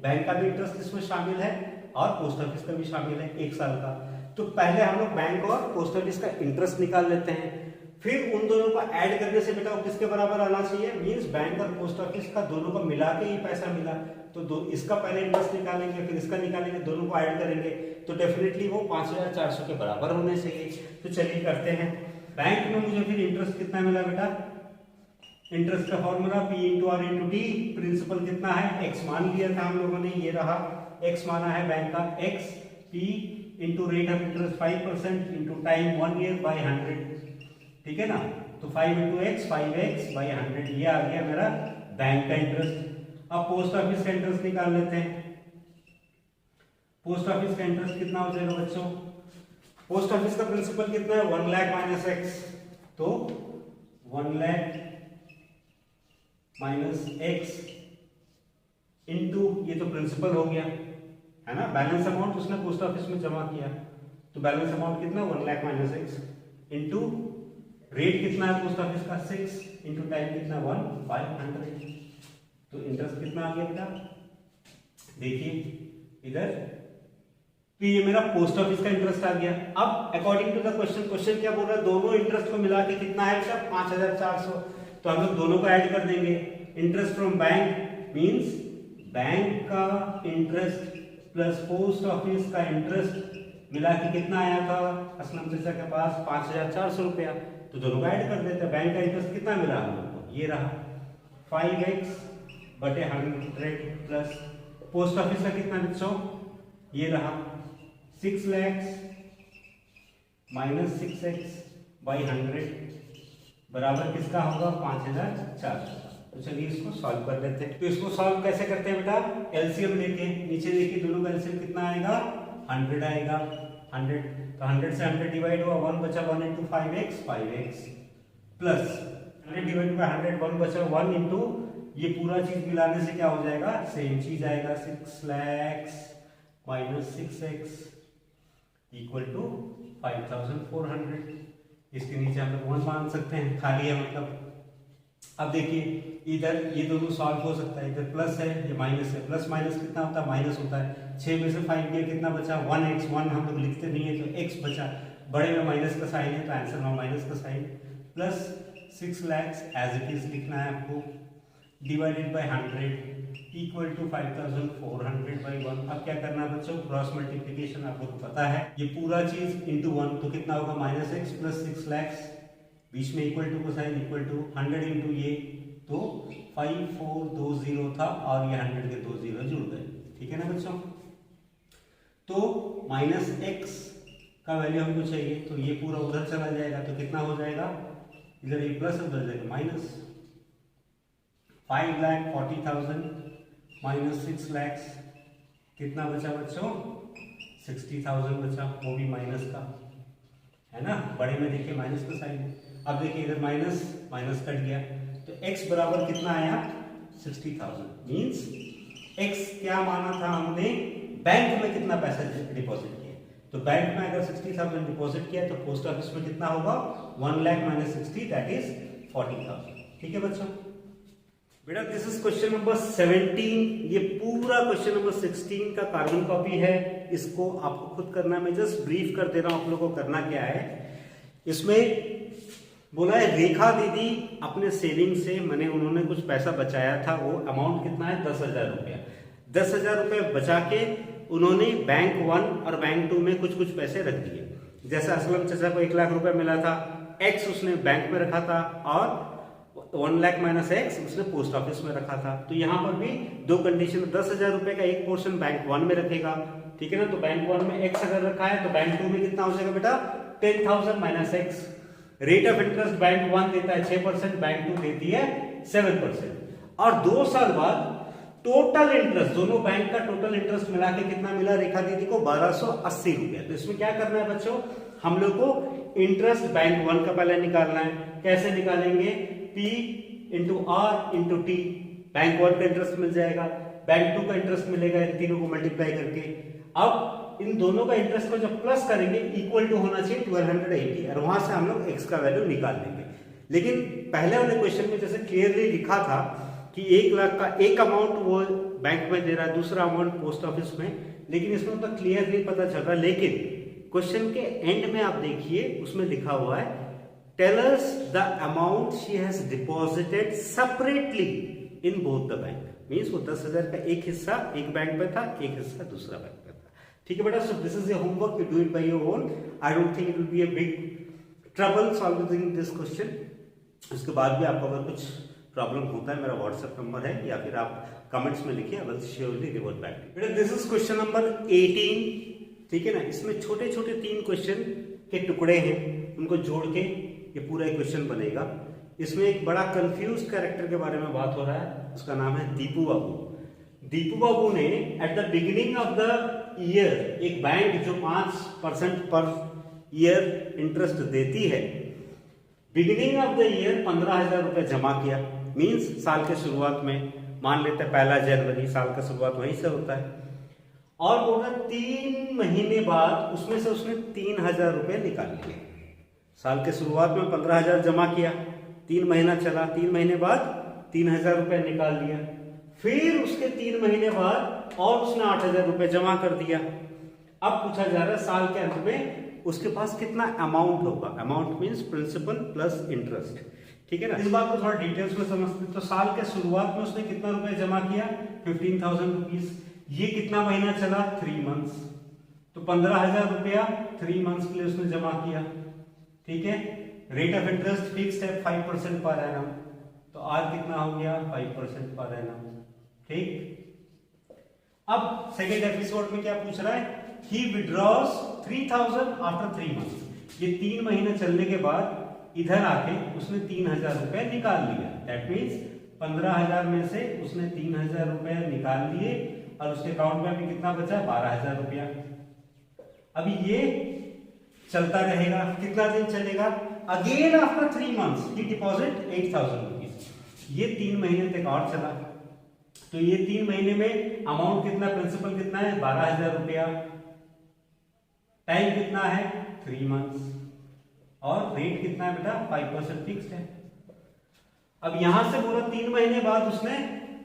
Speaker 1: बैंक का भी इंटरेस्ट इसमें शामिल है और पोस्ट ऑफिस का भी शामिल है 1 साल का। तो पहले हम लोग बैंक और पोस्ट ऑफिस का इंटरेस्ट निकाल लेते हैं, फिर उन दोनों को ऐड करने से बेटा किसके बराबर आना चाहिए, मींस बैंक और पोस्ट ऑफिस का दोनों को मिला के ही पैसा मिला। तो इसका पहले इंटरेस्ट निकालेंगे, फिर इसका निकालेंगे, दोनों को ऐड करेंगे तो डेफिनेटली वो 5400 के बराबर होने चाहिए। तो चलिए करते हैं। बैंक में मुझे फिर इंटरेस्ट कितना मिला बेटा, इंटरेस्ट का formula P into R into D, principal कितना है, x मान लिया था हम लोगों ने, ये रहा x माना है बैंक का, x P into rate of interest 5% into time 1 year by 100, ठीक है ना। तो 5 इंटू एक्स 5x बाई 100, ये आ गया मेरा बैंक का इंटरेस्ट। अब पोस्ट ऑफिस का इंटरेस्ट निकाल लेते हैं। पोस्ट ऑफिस का इंटरेस्ट कितना हो जाएगा बच्चों, पोस्ट ऑफिस का प्रिंसिपल कितना है, 1 लाख माइनस एक्स, तो 1 लाख माइनस एक्स इंटू, ये तो प्रिंसिपल हो गया है ना, बैलेंस अमाउंट उसने पोस्ट ऑफिस में जमा किया, तो बैलेंस अमाउंट कितना 1 lakh minus x into rate कितना है पोस्ट ऑफिस का 6 इंटू टाइम कितना 1/100। तो इंटरेस्ट कितना आ गया बेटा, देखिए इधर, तो ये मेरा पोस्ट ऑफिस का इंटरेस्ट आ गया। अब अकॉर्डिंग टू द क्वेश्चन क्या बोल रहा है, दोनों इंटरेस्ट को मिला के कितना है बेटा 5400, तो हम लोग दोनों को ऐड कर देंगे। Interest from bank means bank का इंटरेस्ट प्लस पोस्ट ऑफिस का इंटरेस्ट मिला के कितना आया था असलम चाचा के पास 5400 रुपया, तो दोनों को ऐड कर देते हैं। बैंक का इंटरेस्ट कितना मिला हम लोग को, ये रहा 5x बटे 100 प्लस पोस्ट ऑफिस का कितना बच्चों, ये रहा 6 लाख माइनस 6x बाई 100 बराबर किसका होगा 5400। तो चलिए इसको सॉल्व कर लेते हैं। तो इसको सॉल्व कैसे करते हैं बेटा, एलसीएम लेके, नीचे देखिए दोनों का एलसीएम कितना आएगा 100 आएगा, 100, तो 100 से 100 डिवाइड हुआ 1 बचा 1 into 5x plus 100 divide by 100 1 बचा 1 इंटू, ये पूरा चीज मिलाने से क्या हो जाएगा, सेम चीज आएगा 6 lakh minus 6x equal to 5400। इसके नीचे हम लोग 1 मान सकते हैं, खाली है मतलब। अब देखिए इधर ये दोनों सॉल्व हो सकता है, इधर प्लस है ये माइनस है, प्लस माइनस कितना होता है माइनस होता है। 6 में से 5 गया कितना बचा 1x, 1 हम लोग लिखते नहीं है तो x बचा, बड़े में माइनस का साइन है तो आंसर में माइनस का sign, plus 6 lakh as it is लिखना है आपको, divided by 100 equal to 5400 by 1। अब क्या करना है बच्चों, क्रॉस मल्टीप्लिकेशन आप लोग को पता है, ये पूरा चीज इंटू 1 तो कितना होगा माइनस एक्स प्लस 6 लाख, बीच में इक्वल टू का साइन इक्वल टू 100 इंटू ये, तो 5420 था और ये 100 के 2 जीरो जुड़ गए, ठीक है ना बच्चों। तो माइनस एक्स का वैल्यू हमको चाहिए, तो ये पूरा उधर चला जाएगा तो कितना हो जाएगा, इधर ये प्लस उधर जाएगा माइनस, 5,40,000 माइनस 6 लाख कितना बचा बच्चों 60,000 बचा, वो भी माइनस का है ना, बड़े में देखिए माइनस का साइन। अब देखिए इधर माइनस माइनस कट गया तो x बराबर कितना आया 60,000, मींस x क्या माना था हमने, बैंक में कितना पैसा डिपॉजिट किया, तो बैंक में अगर 60,000 डिपॉजिट किया तो पोस्ट ऑफिस में कितना होगा 1 लाख माइनस 60 दैट इज 40,000। ठीक है बच्चों, बेटा दिस इज क्वेश्चन नंबर 17। ये पूरा क्वेश्चन नंबर 16 का कार्बन कॉपी है, इसको आपको खुद करना है, मैं जस्ट ब्रीफ कर दे रहा हूं आप लोगों को करना क्या है। इसमें बोला है रेखा दीदी अपने सेविंग से मैंने उन्होंने कुछ पैसा बचाया था, वो अमाउंट कितना है 10,000 रुपया। 10,000 रुपये बचा के उन्होंने बैंक 1 और बैंक 2 में कुछ कुछ पैसे रख दिए। जैसे असलम चाचा को 1 लाख रुपए मिला था, एक्स उसने बैंक में रखा था और 1 लाख माइनस एक्स उसने पोस्ट ऑफिस में रखा था। तो यहाँ पर भी दो कंडीशन, 10,000 रुपए का एक पोर्शन बैंक 1 में रखेगा, ठीक है ना। तो बैंक 1 में एक्स अगर रखा है तो बैंक 2 में कितना हो जाएगा बेटा 10,000 minus x. Rate of interest bank 1 देता है 6%, बैंक 2 देती है 7%। और 2 साल बाद टोटल इंटरेस्ट, दोनों बैंक का टोटल इंटरेस्ट मिला के कितना मिला रेखा दीदी को 1280 रुपया। तो इसमें क्या करना है बच्चों, हम लोग को इंटरेस्ट बैंक 1 का पहले निकालना है। कैसे निकालेंगे, P into R into T. Bank 1 का इंटरेस्ट मिल जाएगा, बैंक 2 का इंटरेस्ट मिलेगा, इन तीनों को मल्टीप्लाई करके। अब इन दोनों का इंटरेस्ट को जब प्लस करेंगे इक्वल टू होना चाहिए 1280, और वहां से हम लोग एक्स का वैल्यू निकाल लेंगे। लेकिन पहले वाले क्वेश्चन में जैसे क्लियरली लिखा था कि 1 लाख का एक अमाउंट वो बैंक में दे रहा है, दूसरा अमाउंट पोस्ट ऑफिस में, लेकिन इसमें तो क्लियर नहीं पता चल रहा। लेकिन क्वेश्चन के एंड में आप देखिए उसमें लिखा हुआ है tell us the amount she has deposited separately in both the bank. Means वो 10,000 का एक हिस्सा एक बैंक में था, एक हिस्सा दूसरा बैंक में था। ठीक है बेटा, so this is your homework, you do it by your own. I don't think it will be a big trouble solving this question. उसके बाद भी आपको अगर कुछ प्रॉब्लम होता है, मेरा व्हाट्सएप नंबर है, या फिर आप कमेंट्स में लिखिए, I will surely revert back. बेटा दिस इज क्वेश्चन नंबर 18, ठीक है ना। इसमें छोटे छोटे 3 क्वेश्चन के टुकड़े हैं, उनको जोड़ के ये पूरा एक क्वेश्चन बनेगा। इसमें एक बड़ा कंफ्यूज कैरेक्टर के बारे में बात हो रहा है, उसका नाम है दीपू बाबू। दीपू बाबू ने at the beginning of the year, एक बैंक जो 5% पर ईयर इंटरेस्ट देती है, बिगिनिंग ऑफ द ईयर 15,000 रुपए जमा किया। मींस साल के शुरुआत में, मान लेते हैं 1 जनवरी, साल का शुरुआत वहीं से होता है। और बोला 3 महीने बाद उसमें से उसने 3,000 रुपए निकाल लिए। साल के शुरुआत में 15,000 जमा किया, 3 महीना चला, 3 महीने बाद 3,000 रुपए निकाल लिया। फिर उसके 3 महीने बाद और उसने 8,000 रुपए जमा कर दिया। अब पूछा जा रहा है साल के अंत में उसके पास कितना अमाउंट होगा। Amount means principal plus interest, ठीक है ना। इस बात को थोड़ा डिटेल्स में समझते हैं। तो साल के शुरुआत में उसने कितना रुपए जमा किया, 15,000 रुपीज। ये कितना महीना चला, 3 मंथ्स। तो 15,000 रुपया 3 मंथ्स के लिए उसने जमा किया, ठीक है। रेट ऑफ इंटरेस्ट फिक्स्ड है 5% पर एनम, तो आज कितना हो गया 5% पर एनम, ठीक। अब सेकेंड एपिसोड में क्या पूछ रहा है, he withdraws 3,000 आफ्टर 3 मंथ्स। ये 3 महीने चलने के बाद इधर आके उसने 3,000 रुपए निकाल लिया। दैट मीन्स 15,000 में से उसने 3,000 रुपए निकाल लिए और उसके अकाउंट में अभी कितना बचा, 12,000 रुपया। अभी ये चलता रहेगा, कितना दिन चलेगा, अगेन आफ्टर 3 मंथ्स ही डिपॉजिट 8,000 रुपीज। ये 3 महीने तक और चला। तो ये 3 महीने में अमाउंट कितना, प्रिंसिपल कितना है 12,000 रुपया, टाइम कितना है 3 मंथ्स, और रेट कितना है बेटा 5% फिक्स्ड है। अब यहां से पूरा 3 महीने बाद उसने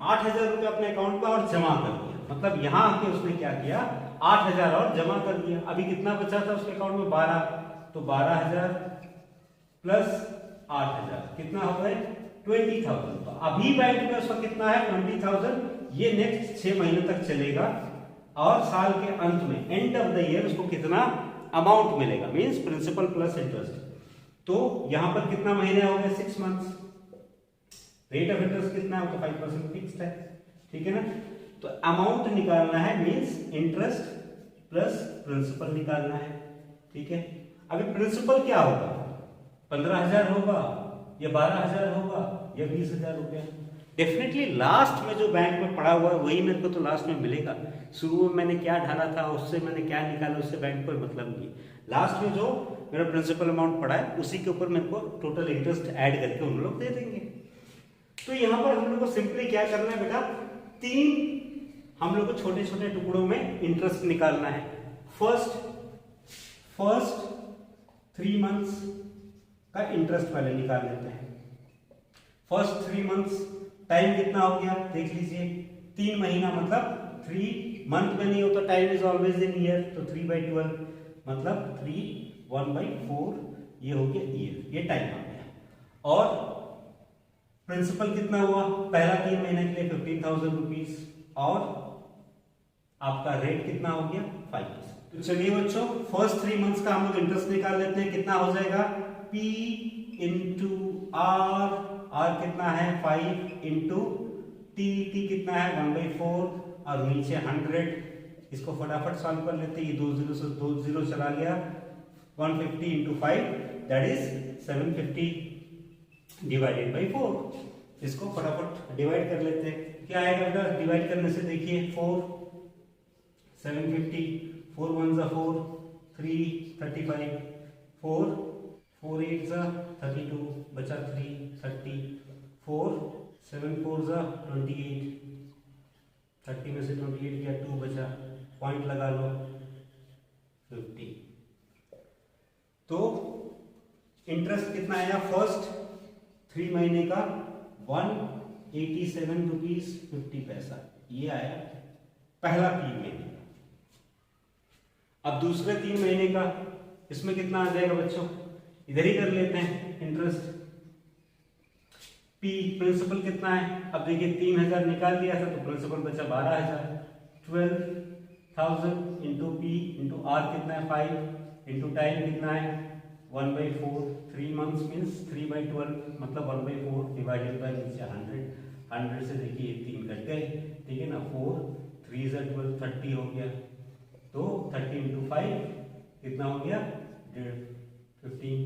Speaker 1: 8,000 रुपए अपने अकाउंट में और जमा कर दिया। मतलब यहां आके उसने क्या किया, 8,000 और जमा कर दिया। अभी कितना बचा था उसके अकाउंट में 12, तो 12,000 प्लस 8,000 कितना हो गए 20,000। तो अभी बैंक में उसका कितना है 20,000। ये नेक्स्ट 6 महीने तक चलेगा और साल के अंत में एंड ऑफ द ईयर उसको कितना अमाउंट मिलेगा, मींस प्रिंसिपल प्लस इंटरेस्ट। तो यहां पर कितना महीने हो गए 6 मंथ्स। रेट ऑफ इंटरेस्ट कितना है, तो 5% फिक्स्ड है, ठीक है ना। तो अमाउंट निकालना है, मींस इंटरेस्ट प्लस प्रिंसिपल निकालना है, ठीक है। अभी प्रिंसिपल क्या होगा, 15,000 होगा या 12,000 होगा या 20,000 रुपया। डेफिनेटली लास्ट में जो बैंक में पड़ा हुआ है वही मेरे को तो लास्ट में मिलेगा। शुरू में मैंने क्या ढाला था, उससे मैंने क्या निकाला, उससे बैंक पर मतलब नहीं। लास्ट में जो मेरा प्रिंसिपल अमाउंट पड़ा है उसी के ऊपर मेरे को टोटल इंटरेस्ट ऐड करके उन लोग दे देंगे। तो यहाँ पर हम लोग को सिंपली क्या करना है बेटा, 3 हम लोग को छोटे छोटे टुकड़ों में इंटरेस्ट निकालना है। फर्स्ट 3 मंथ्स का इंटरेस्ट पहले निकाल लेते हैं। फर्स्ट 3 मंथ्स टाइम कितना हो गया देख लीजिए, 3 महीना मतलब 3 मंथ में नहीं होता, time is always in year, तो 3/12 मतलब 3 1/4 ये हो गया ईयर, ये टाइम आ गया। और प्रिंसिपल कितना हुआ, पहला 3 महीने के लिए 15,000 रुपीज, और आपका रेट कितना हो गया 5%। तो चलिए बच्चों फर्स्ट 3 मंथ्स का हम लोग इंटरेस्ट निकाल लेते हैं। कितना हो जाएगा, P इंटू आर कितना है 5 इंटू टी कितना है 1/4 और नीचे 100। इसको फटाफट सॉल्व कर लेते हैं। ये 2 0 से 2 0 चला गया। 150 into 5 that is 750 divided by 4। इसको फटाफट डिवाइड कर लेते हैं। क्या आएगा बेटा डिवाइड करने से? देखिए 4 750 4 1 जा 4 3 35 4 4 8 जा 32 बचा 3 30 4 7 4 जा 28 30 में से 28 गया 2 बचा पॉइंट लगा लो 50। तो इंटरेस्ट कितना आया फर्स्ट 3 महीने का 187 रुपीज 50 पैसा ये आया पहला 3 महीने का। अब दूसरे 3 महीने का इसमें कितना आ जाएगा बच्चों? इधर ही कर लेते हैं इंटरेस्ट। पी प्रिंसिपल कितना है? अब देखिए 3000 निकाल दिया था तो प्रिंसिपल बचा 12000। 12,000 इंटू पी इंटू आर कितना है 5 इंटू टाइम कितना है 1/4। 3 मंथ्स मीन्स 3/12 मतलब 1/4 डिवाइडेड बाई नीचे 100 से देखिए 3 कट गए ठीक है ना। 4 3 से 12 30 हो गया। तो 30 इंटू 5 कितना हो गया 15।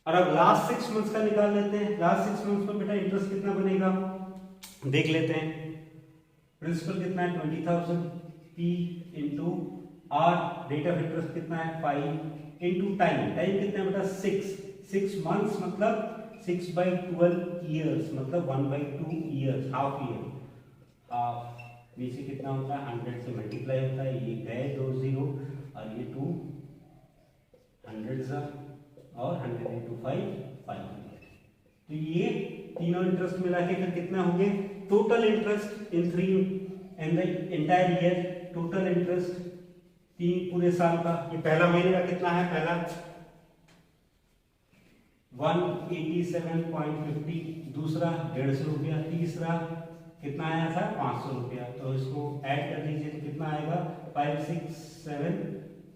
Speaker 1: और अब लास्ट 6 मंथ्स का निकाल लेते हैं। लास्ट 6 मंथ्स में बेटा इंटरेस्ट कितना बनेगा देख लेते हैं। प्रिंसिपल कितना है 20,000 P into R rate of interest कितना है 5 इंटू टाइम कितना है बेटा 6 मंथ्स मतलब 6/12 ईयर्स मतलब 1/2 ईयर्स हाफ ईयर। हाफ नीचे कितना होता है 100 से मल्टीप्लाई होता है। ये गए 2 0 और ये 2 100 और 100 इंटू 5 500। तो ये तीनों इंटरेस्ट मिला के फिर कितना हो गए total interest in the entire year. Total interest 3 पूरे साल का। ये पहला महीने का कितना है? पहला 187.50। दूसरा 150 रुपया। तीसरा कितना आया था 500 रुपया। तो इसको ऐड कर लीजिए तो कितना आएगा 5 6 7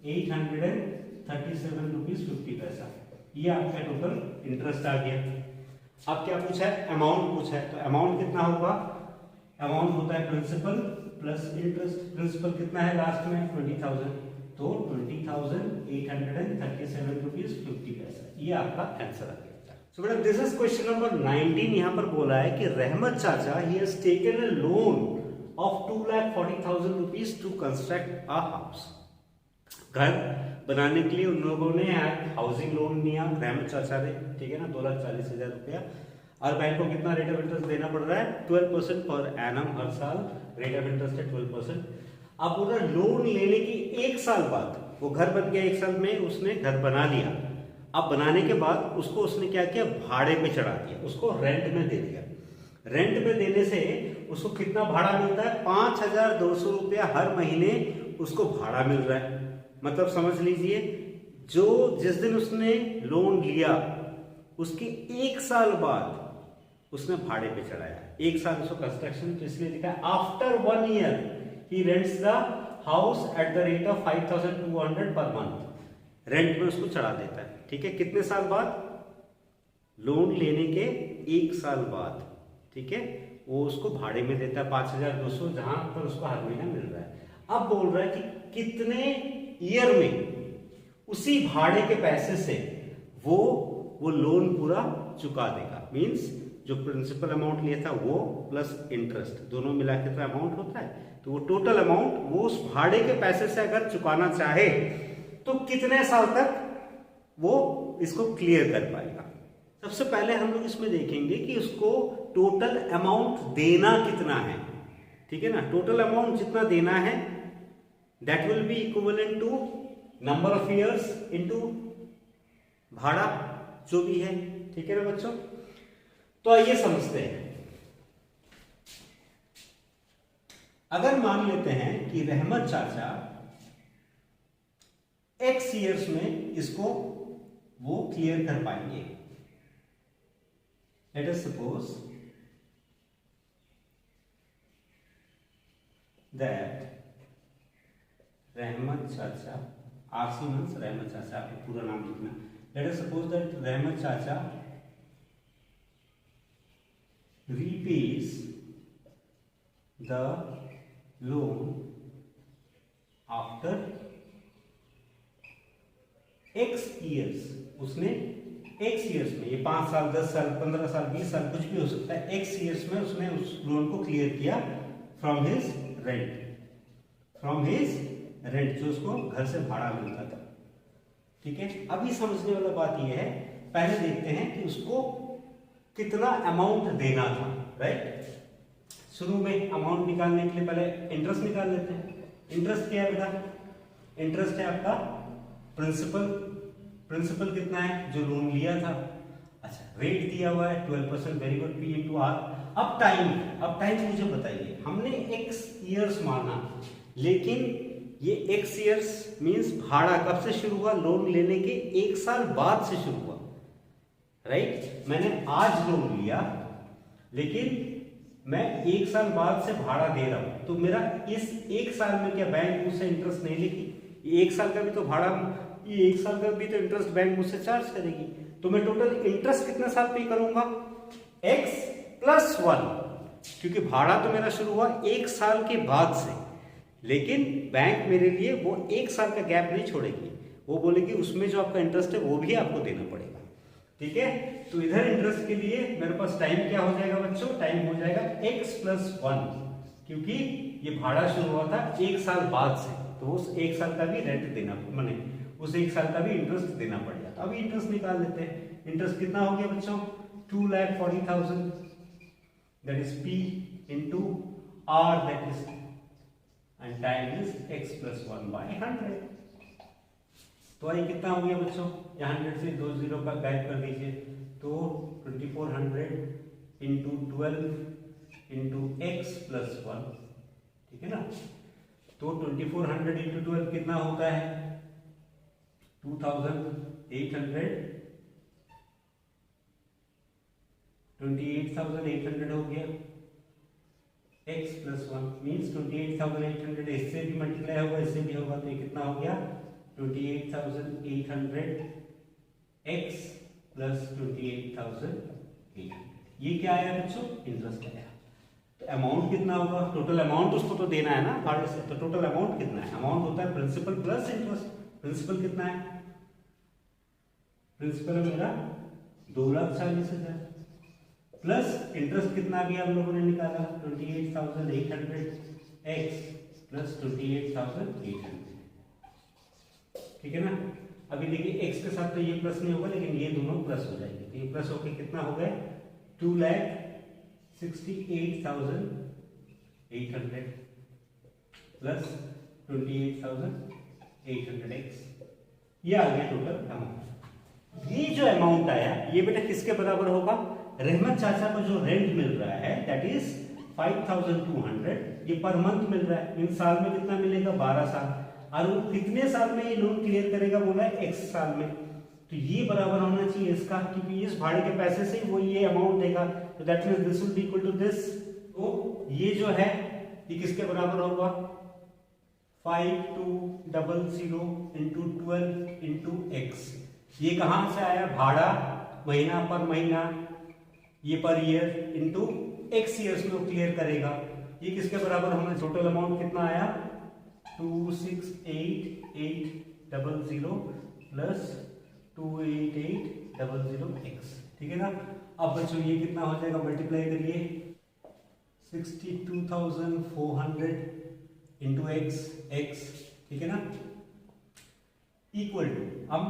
Speaker 1: 837 रुपीज 50 पैसा। ये आपका टोटल इंटरेस्ट आ गया। अब क्या पूछा है? अमाउंट पूछा है। तो अमाउंट कितना होगा? अमाउंट होता है प्रिंसिपल प्लस इंटरेस्ट। प्रिंसिपल कितना है लास्ट में 20,000 तो 20,837 रुपीज 50 पैसा। ये आपका आंसर आ गया। So बेटा दिस इज क्वेश्चन नंबर 19। यहाँ पर बोला है कि रहमत चाचा he has taken a loan of 2,40,000 rupees to construct a house. घर बनाने के लिए उन लोगों ने हाउसिंग लोन लिया रहमत चाचा ने ठीक है ना 2,40,000 रुपया। और बैंक को कितना रेट ऑफ इंटरेस्ट देना पड़ रहा है 12% पर एनम हर साल। रेट ऑफ इंटरेस्ट है 12%। अब पूरा लोन लेने की 1 साल बाद वो घर बन गया। 1 साल में उसने घर बना लिया। अब बनाने के बाद उसको उसने क्या किया भाड़े पे चढ़ा दिया। उसको रेंट में दे दिया। रेंट पे देने से उसको कितना भाड़ा मिलता है 5,200 रुपया हर महीने उसको भाड़ा मिल रहा है। मतलब समझ लीजिए जो जिस दिन उसने लोन लिया उसके 1 साल बाद उसने भाड़े पे चढ़ाया। 1 साल उसको कंस्ट्रक्शन तो इसलिए लिखा है after 1 year he rents the house at the rate of 5,200 per month. Rent में उसको चढ़ा देता है ठीक है। कितने साल बाद? लोन लेने के 1 साल बाद ठीक है। वो उसको भाड़े में देता है 5,200 जहां पर उसको हर महीना मिल रहा है। अब बोल रहा है कि कितने ईयर में उसी भाड़े के पैसे से वो लोन पूरा चुका देगा। मींस जो प्रिंसिपल अमाउंट लिया था वो प्लस इंटरेस्ट दोनों मिला के तो अमाउंट होता है। तो वो टोटल अमाउंट वो उस भाड़े के पैसे से अगर चुकाना चाहे तो कितने साल तक वो इसको क्लियर कर पाएगा। सबसे पहले हम लोग इसमें देखेंगे कि उसको टोटल अमाउंट देना कितना है ठीक है ना। टोटल अमाउंट जितना देना है that will be equivalent to number of years into भाड़ा जो भी है ठीक है ना बच्चों। तो आइए समझते हैं। अगर मान लेते हैं कि रहमत चाचा x ईयर्स में इसको वो क्लियर कर पाएंगे। लेट अस सपोज दैट रहमत चाचा आरसी मींस रहमत चाचा आपको पूरा नाम लिखना लेट अस सपोज दैट रहमत चाचा repays the loan after x years. उसने x years में, ये 5 साल 10 साल 15 साल 20 साल कुछ भी हो सकता है, x years में उसने उस लोन को क्लियर किया फ्रॉम हिज रेंट, जो उसको घर से भाड़ा मिलता था। ठीक है, अभी समझने वाला बात यह है, पहले देखते हैं कि उसको कितना अमाउंट देना था। राइट, शुरू में अमाउंट निकालने के लिए पहले इंटरेस्ट निकाल लेते हैं। इंटरेस्ट क्या है बेटा? इंटरेस्ट है आपका प्रिंसिपल कितना है जो लोन लिया था। अच्छा, रेट दिया हुआ है 12%, very good, P into R। अब टाइम मुझे बताइए, हमने x years माना, लेकिन ये x years मींस भाड़ा कब से शुरू हुआ? लोन लेने के 1 साल बाद से शुरू हुआ। राइट, मैंने आज लोन लिया, लेकिन मैं 1 साल बाद से भाड़ा दे रहा हूं, तो मेरा इस 1 साल में क्या बैंक मुझसे इंटरेस्ट नहीं लेगी? 1 साल का भी तो भाड़ा, ये 1 साल का भी तो इंटरेस्ट बैंक मुझसे चार्ज करेगी। तो मैं टोटल इंटरेस्ट कितना साल पे करूंगा? x + 1, क्योंकि भाड़ा तो मेरा शुरू हुआ 1 साल के बाद से, लेकिन बैंक मेरे लिए वो 1 साल का गैप नहीं छोड़ेगी, वो बोलेगी उसमें जो आपका इंटरेस्ट है वो भी आपको देना पड़ेगा। ठीक है, तो इधर इंटरेस्ट के लिए मेरे पास टाइम क्या हो जाएगा बच्चों? टाइम हो जाएगा x + 1, क्योंकि ये भाड़ा शुरू हुआ था 1 साल बाद से, तो उस 1 साल का भी रेंट देना, माने उस 1 साल का भी इंटरेस्ट देना पड़ेगा। तो अभी इंटरेस्ट निकाल लेते हैं। इंटरेस्ट कितना हो गया बच्चों? 2,40,000, that is P into R, that is, and time is x + 1/100। तो ये कितना हो गया बच्चों? 100 से 2 जीरो का बैक कर दीजिए, तो 2400 into 12 into x + 1। ठीक है ना, तो 2400 into 12 कितना होता है? 2800, 28,800 हो गया। x + 1 मीन्स 28,800, इससे भी मल्टीप्लाई होगा, इससे भी होगा, तो ये कितना हो गया? 28,800 x + 28,800। ये क्या आया बच्चों? इंटरेस्ट आया। तो अमाउंट कितना होगा? टोटल अमाउंट उसको तो देना है ना भाड़े से, तो टोटल अमाउंट कितना है? अमाउंट होता है प्रिंसिपल प्लस इंटरेस्ट। प्रिंसिपल कितना है? प्रिंसिपल मेरा 2,40,000 प्लस इंटरेस्ट कितना भी हम लोगों ने निकाला? 28,800 x + 28,800। ठीक है ना, अभी देखिए x के साथ तो ये प्लस नहीं होगा, लेकिन ये दोनों प्लस हो जाएंगे, तो ये प्लस होके कितना हो गए? 2,68,800 प्लस 28,800x, ये आ गया टोटल अमाउंट। ये जो अमाउंट आया ये बेटा किसके बराबर होगा? रहमत चाचा को जो रेंट मिल रहा है दैट इज 5,200, ये पर मंथ मिल रहा है, इन साल में कितना मिलेगा? 12 साल। और वो कितने साल में ये लोन क्लियर करेगा? बोला है x साल में, तो ये बराबर होना चाहिए इसका, क्योंकि इस भाड़े के पैसे से वो ये अमाउंट देगा, तो that means this will be equal to this. तो ये जो है ये किसके बराबर होगा? 5,200 into 12 into x। ये कहां से आया? भाड़ा महीना पर महीना, ये per year into x years में क्लियर करेगा। ये किसके बराबर होना? टोटल अमाउंट कितना आया? 268,800 प्लस 288,000x। ठीक है ना, अब बच्चों ये कितना हो जाएगा? मल्टीप्लाई करिए, 62,400 इंटू x। ठीक है ना, इक्वल टू, हम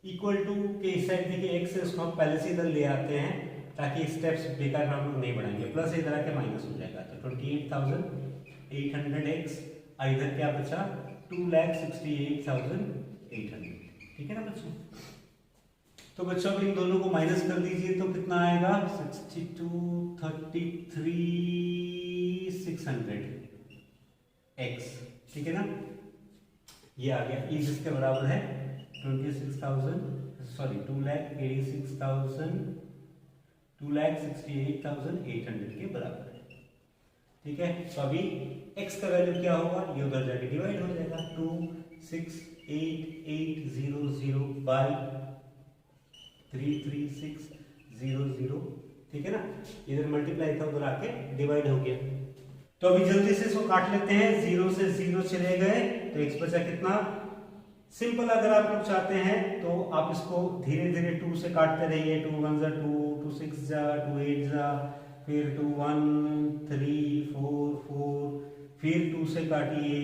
Speaker 1: इक्वल टू के इस साइड देखिए x है, उसको हम पहले से इधर ले आते हैं ताकि स्टेप्स बेकार हम लोग नहीं बढ़ाएंगे, प्लस इधर आके माइनस हो जाएगा, तो 28,800x, इधर क्या बचा? 2,68,800। ठीक है ना बच्चों, तो बच्चों इन दोनों को माइनस कर दीजिए तो कितना आएगा? 62,33,600x। ठीक है ना, ये आ गया, ये जिसके बराबर है 2,68,800 के बराबर है। ठीक है, तो अभी x का वैल्यू क्या होगा? ये उधर जाके डिवाइड हो जाएगा, 268,800 बाय 33600, ठीक है ना, इधर मल्टीप्लाई था उधर आके डिवाइड हो गया। तो अभी जल्दी से इसको काट लेते हैं, 0 से 0 चले गए तो x बचा कितना। सिंपल अगर आप लोग चाहते हैं तो आप इसको धीरे धीरे 2 से काटते रहिए, 2 1 जा 2, 2 6 जा 2 8 जा, फिर 2 1 3 4 4, फिर 2 से काटिए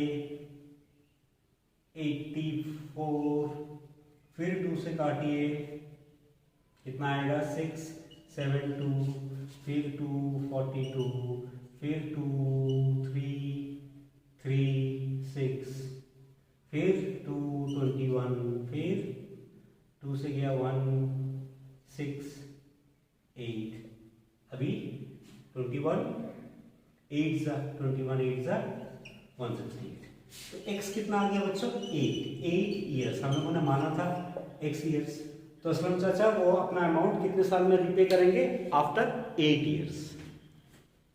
Speaker 1: 84, फिर 2 से काटिए कितना आएगा 6 7 2, फिर 2 42, फिर 2 3 3 6, फिर 2 21, फिर 2 से गया 1 6 8, अभी 21 8 जा 21 8 जा 168। तो x कितना आ गया बच्चों 8 ईयर्स, हम लोगों ने माना था x ईयर्स। तो असलम चाचा वो अपना अमाउंट कितने साल में रिपे करेंगे आफ्टर 8 ईयर्स।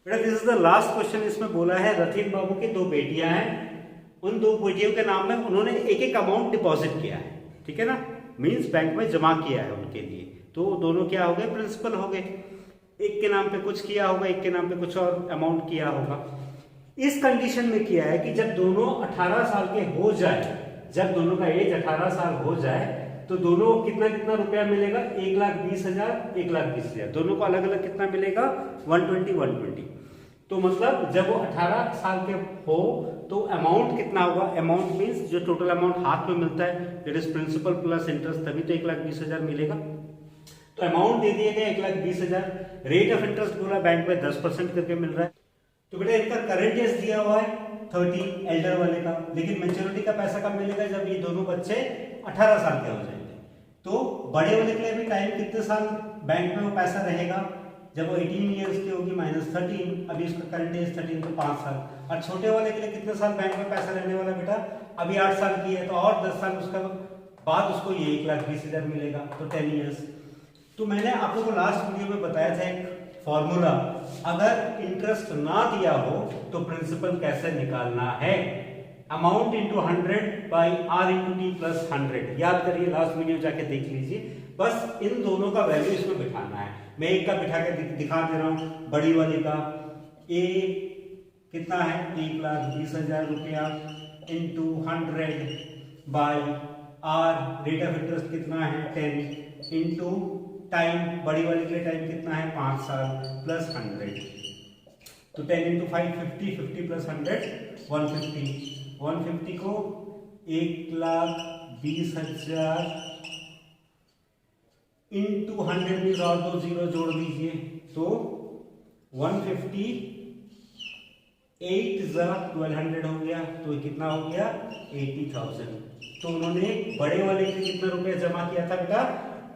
Speaker 1: बेटा this is the last question. इसमें बोला है रथीन बाबू की 2 बेटियां हैं, उन 2 बेटियों के नाम में उन्होंने एक एक अमाउंट डिपॉजिट किया है, ठीक है ना, मींस बैंक में जमा किया है उनके लिए। तो दोनों क्या हो गए प्रिंसिपल हो गए, एक के नाम पे कुछ किया होगा, एक के नाम पे कुछ और अमाउंट किया होगा। इस कंडीशन में किया है कि जब दोनों 18 साल के हो जाए, जब दोनों का एज 18 साल हो जाए तो दोनों कितना कितना रुपया मिलेगा 1,20,000 1,20,000, दोनों को अलग अलग कितना मिलेगा 120 120। तो मतलब जब वो 18 साल के हो तो अमाउंट कितना होगा, अमाउंट मींस जो टोटल अमाउंट हाथ में मिलता है that is principal plus interest, तभी तो 1,20,000 मिलेगा। तो अमाउंट दे दिए गए 1,20,000, रेट ऑफ इंटरेस्ट बोला बैंक में 10% करके मिल रहा है। तो बेटा इनका करंट एज दिया हुआ है 30 एल्डर वाले का, लेकिन मेच्योरिटी का पैसा कब मिलेगा जब ये दोनों बच्चे 18 साल के हो जाएंगे। तो बड़े वाले के लिए भी टाइम कितने साल बैंक में वो पैसा रहेगा, जब वो 18 ईयर्स की होगी -13, अभी उसका करंट एज 13 तो 5 साल। और छोटे वाले के लिए कितने साल बैंक में पैसा रहने वाला बेटा, अभी 8 साल की है तो और 10 साल उसका बाद उसको ये 1,20,000 मिलेगा, तो 10 ईयर्स। तो मैंने आप लोगों को लास्ट वीडियो में बताया था एक फॉर्मूला, अगर इंटरेस्ट ना दिया हो तो प्रिंसिपल कैसे निकालना है, amount into 100 by R into T plus 100। याद करिए, लास्ट वीडियो जाके देख लीजिए। बस इन दोनों का वैल्यू इसमें बिठाना है। मैं एक का बिठा के दिखा दे रहा हूं, बड़ी वाली का ए कितना है 1,20,000 रुपया into 100 by R, rate of interest कितना है 10, इंटू टाइम, बड़ी वाली के लिए टाइम कितना है 5 साल, प्लस 100। तो 10 इंटू 5 50, 50 प्लस 100 150, 150 को 1,20,000 इंटू 100 मीन्स और 2 जीरो जोड़ दीजिए, तो 150 8 जा 1200 हो गया, तो कितना हो गया 80,000। तो उन्होंने बड़े वाले के लिए कितना रुपया जमा किया था बेटा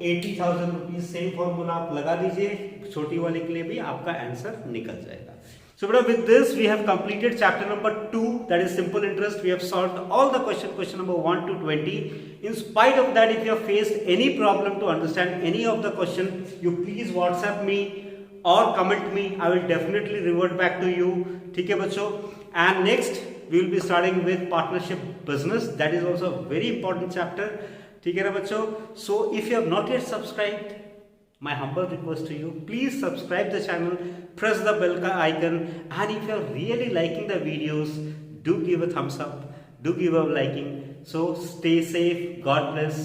Speaker 1: 80,000 रुपीज। सेम फॉर्मूला आप लगा दीजिए, छोटी वाले के लिए भी आपका आंसर निकल जाएगा। So with this we have completed chapter number 2, that is simple interest. We have solved all the question number 1 to 20. In spite of that, if you have faced any problem to understand any of the question, you please WhatsApp me or comment me. I will definitely revert back to you. ठीक है बच्चों, and next we will be starting with partnership business. That is also a very important chapter. ठीक है ना बच्चों? So if you have not yet subscribed, my humble request to you, please subscribe the channel, press the bell icon, and if you are really liking the videos, do give a thumbs up, do give a liking. So stay safe, God bless.